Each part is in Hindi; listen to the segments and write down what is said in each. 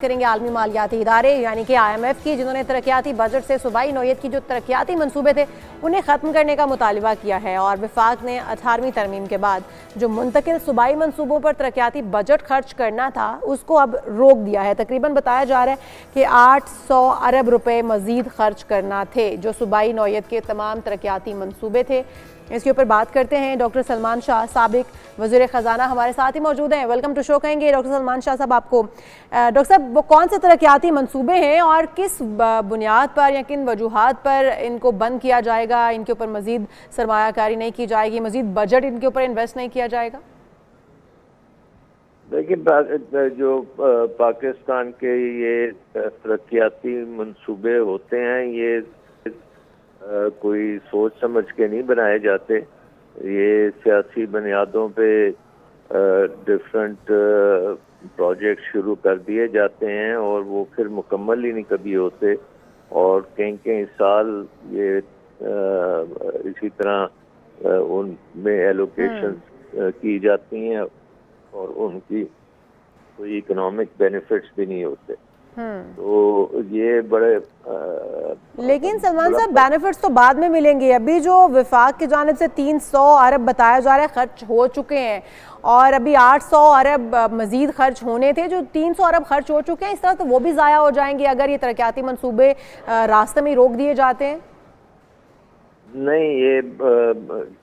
करेंगे आलमी मालियाती इदारे यानी कि IMF की, जिन्होंने तरक्याती बजट से सूबाई नौयत की जो तरक्याती मंसूबे थे उन्हें ख़त्म करने का मुतालबा किया है। और वफाक ने 18वीं तरमीम के बाद जो मुंतकिल सूबाई मंसूबों पर तरक्याती बजट खर्च करना था उसको अब रोक दिया है। तकरीबन बताया जा रहा है कि 800 अरब रुपये मज़ीद खर्च करना थे जो सूबाई नौयत के तमाम तरक्याती मंसूबे थे। इसके ऊपर बात करते हैं। डॉक्टर सलमान शाह साबिक वज़ीर ख़जाना हमारे साथ ही मौजूद हैं। वेलकम टू शो कहेंगे डॉक्टर सलमान शाह साहब आपको। डॉक्टर साहब, वो कौन से तरक्याती मंसूबे हैं और किस बुनियाद पर या किन वजूहात पर इनको बंद किया जाएगा, इनके ऊपर मज़ीद सरमायाकारी नहीं की जाएगी, मज़ीद बजट इनके ऊपर इन्वेस्ट नहीं किया जाएगा? देखिए, जो पाकिस्तान के ये तरक्याती मंसूबे होते हैं ये कोई सोच समझ के नहीं बनाए जाते। ये सियासी बुनियादों पे डिफरेंट प्रोजेक्ट शुरू कर दिए जाते हैं और वो फिर मुकम्मल ही नहीं कभी होते और कई कई साल ये इसी तरह उनमें एलोकेशन की जाती हैं और उनकी कोई इकोनॉमिक बेनिफिट्स भी नहीं होते। तो ये बड़े लेकिन सलमान साहब, बेनिफिट्स तो बाद में मिलेंगे। अभी जो विफाक की जानिब से 300 अरब बताया जा रहा है खर्च हो चुके हैं और अभी 800 अरब मजीद खर्च होने थे। जो 300 अरब खर्च हो चुके हैं इस तरह तो वो भी ज़ाया हो जाएंगे अगर ये तरक्याती मंसूबे रास्ते में रोक दिए जाते हैं। नहीं, ये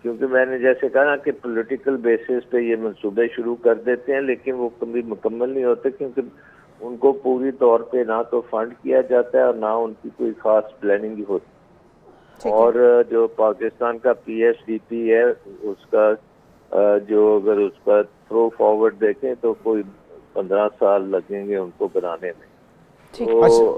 क्योंकि मैंने जैसे कहा ना कि पॉलिटिकल बेसिस पे ये मंसूबे शुरू कर देते हैं लेकिन वो कभी मुकम्मल नहीं होते क्योंकि उनको पूरी तौर पे ना तो फंड किया जाता है और ना उनकी कोई खास प्लानिंग होती। और जो पाकिस्तान का PSDP है उसका जो अगर उसका थ्रो फॉरवर्ड देखें तो कोई 15 साल लगेंगे उनको बनाने में। तो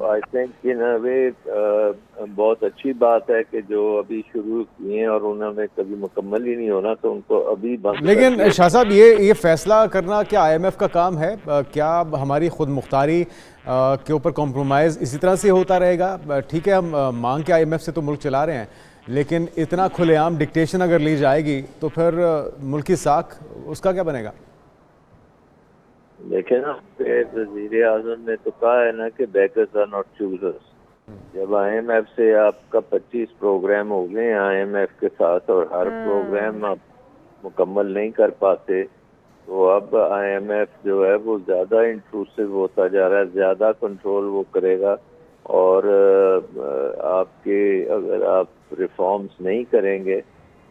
आई थिंक इन अ वे बहुत अच्छी बात है कि जो अभी शुरू किए हैं और उन्होंने कभी मुकम्मल ही नहीं होना तो उनको अभी बंद। लेकिन शाह साहब, ये फैसला करना क्या IMF का काम है? क्या हमारी खुद मुख्तारी के ऊपर कॉम्प्रोमाइज़ इसी तरह से होता रहेगा? ठीक है, हम मांग के IMF से तो मुल्क चला रहे हैं लेकिन इतना खुलेआम डिक्टेशन अगर ली जाएगी तो फिर मुल्क की साख उसका क्या बनेगा? देखे ना, वज़ीर आज़म ने तो कहा है ना कि बेगर्स आर नॉट चूजर्स। जब IMF से आपका 25 प्रोग्राम हो गए IMF के साथ और हर प्रोग्राम आप मुकम्मल नहीं कर पाते तो अब IMF जो है वो ज़्यादा इंट्रूसिव होता जा रहा है, ज़्यादा कंट्रोल वो करेगा और आपके अगर आप रिफॉर्म्स नहीं करेंगे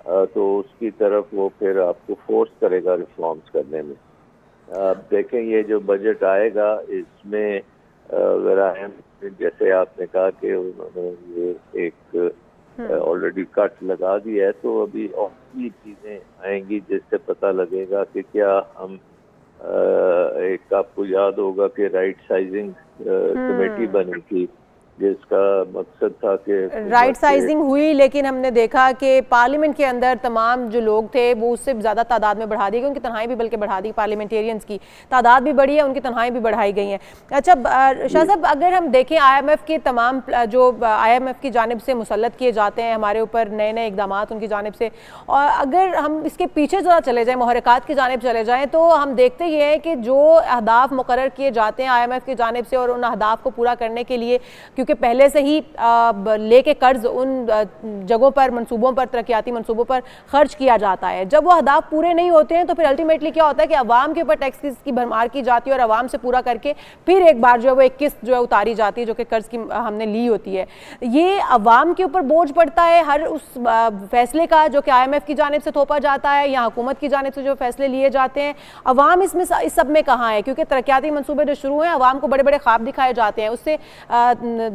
तो उसकी तरफ वो फिर आपको फोर्स करेगा रिफॉर्म्स करने में। आप देखें ये जो बजट आएगा इसमें अगर IMF जैसे आपने कहा कि उन्होंने ये एक ऑलरेडी कट लगा दिया है तो अभी और भी चीज़ें आएंगी जिससे पता लगेगा कि क्या हम एक आपको याद होगा कि राइट साइजिंग कमेटी बनी थी जिसका मकसद था कि राइट साइजिंग हुई लेकिन हमने देखा कि पार्लियामेंट के अंदर तमाम जो लोग थे वो उससे ज़्यादा तादाद में बढ़ा दी गई, उनकी तनहाई भी बल्कि बढ़ा दी। पार्लियामेंटेरियंस की तादाद भी बढ़ी है, उनकी तनहाई भी बढ़ाई गई है। अच्छा शाह साहब, अगर हम देखें IMF के तमाम जो IMF की जानिब से मुसल्लत किए जाते हैं हमारे ऊपर नए नए इकदाम उनकी जानिब से, और अगर हम इसके पीछे ज़रा चले जाएँ, मुहर्रिकात की जानिब चले जाएँ तो हम देखते ये हैं कि जो अहदाफ मुकर्रर किए जाते हैं IMF की जानिब से और उन अहदाफ को पूरा करने के लिए कि पहले से ही लेके कर्ज उन जगहों पर मंसूबों पर तरक्याती मंसूबों पर खर्च किया जाता है, जब वो अहदाफ पूरे नहीं होते हैं तो फिर अल्टीमेटली क्या होता है कि अवाम के ऊपर टैक्स की भरमार की जाती है और अवाम से पूरा करके फिर एक बार जो है वो एक किस्त जो है उतारी जाती है जो कि कर्ज की हमने ली होती है। ये अवाम के ऊपर बोझ पड़ता है हर उस फैसले का जो कि IMF की जानिब से थोपा जाता है या हुकूमत की जानिब से जो फैसले लिए जाते हैं। अवाम इसमें इस सब में कहाँ है? क्योंकि तरक्याती मंसूबे जो शुरू हैं अवाम को बड़े बड़े ख्वाब दिखाए जाते हैं, उससे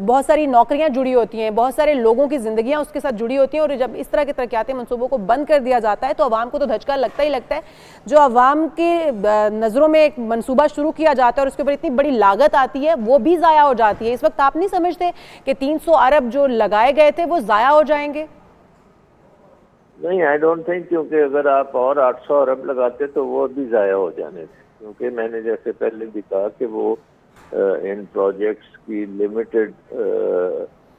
बहुत सारी नौकरियां जुड़ी होती हैं, बहुत सारे लोगों की जिंदगियां उसके साथ जुड़ी होती हैं और जब इस तरह के तरक्याती मंसूबों को बंद कर दिया जाता है तो अवाम को तो धचका लगता ही लगता है। जो अवाम के नज़रों में एक मंसूबा शुरू किया जाता है और उसके ऊपर इतनी बड़ी लागत आती है वो भी ज़ाया हो जाती है। इस वक्त आप नहीं समझते कि 300 अरब जो लगाए गए थे वो ज़ाया हो जाएंगे? नहीं, आई डोंट थिंक, क्योंकि अगर आप और 800 अरब लगाते तो वो भी ज़ाया हो जाने थे। क्योंकि मैंने जैसे पहले भी कहा कि वो इन प्रोजेक्ट्स की लिमिटेड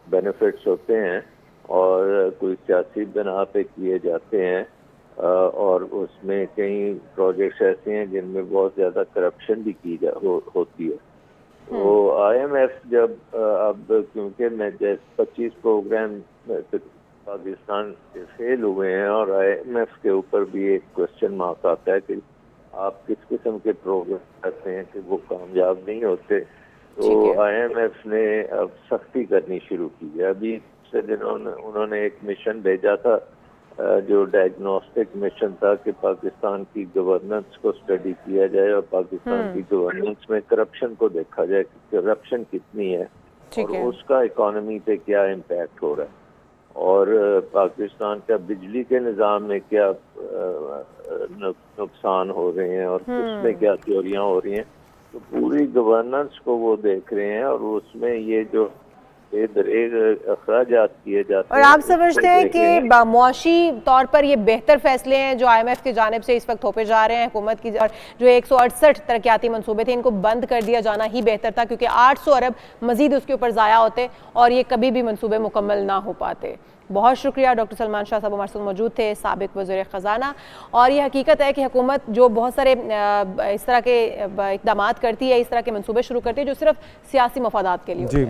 बेनिफिट्स होते हैं और कोई सियासी बिना पे किए जाते हैं और उसमें कई प्रोजेक्ट्स ऐसे हैं जिनमें बहुत ज़्यादा करप्शन भी की होती है। तो IMF जब अब क्योंकि मैं जैसे 25 प्रोग्राम पाकिस्तान के फेल हुए हैं और IMF के ऊपर भी एक क्वेश्चन मार्क आता है कि आप किस किस्म के प्रोग्राम करते हैं कि वो कामयाब नहीं होते, तो IMF ने अब सख्ती करनी शुरू की है। अभी पिछले दिनों उन्होंने एक मिशन भेजा था जो डायग्नोस्टिक मिशन था कि पाकिस्तान की गवर्नेंस को स्टडी किया जाए और पाकिस्तान की गवर्नेंस में करप्शन को देखा जाए कि करप्शन कितनी है और उसका इकोनॉमी पे क्या इम्पैक्ट हो रहा है और पाकिस्तान का बिजली के निज़ाम में क्या नुकसान हो रहे हैं और उसमें क्या चोरियां हो रही हैं। तो पूरी गवर्नेंस को वो देख रहे हैं और उसमें ये जो अखराजात किए जाते हैं। और आप समझते हैं कि मुआशी तौर पर ये बेहतर फैसले हैं जो IMF की जानिब से इस वक्त थोपे जा रहे हैं हुकूमत की, और जो 168 तरक्याती मंसूबे थे इनको बंद कर दिया जाना ही बेहतर था, क्योंकि 800 अरब मजीद उसके ऊपर ज़ाया होते और ये कभी भी मंसूबे मुकम्मल ना हो पाते। बहुत शुक्रिया डॉक्टर सलमान शाह साहब हमारे साथ मौजूद थे, साबिक वज़ीर ख़ज़ाना। और ये हकीकत है कि हुकूमत जो बहुत सारे इस तरह के इक़दामात करती है, इस तरह के मंसूबे शुरू करती है जो सिर्फ सियासी मफादात के लिए होते हैं।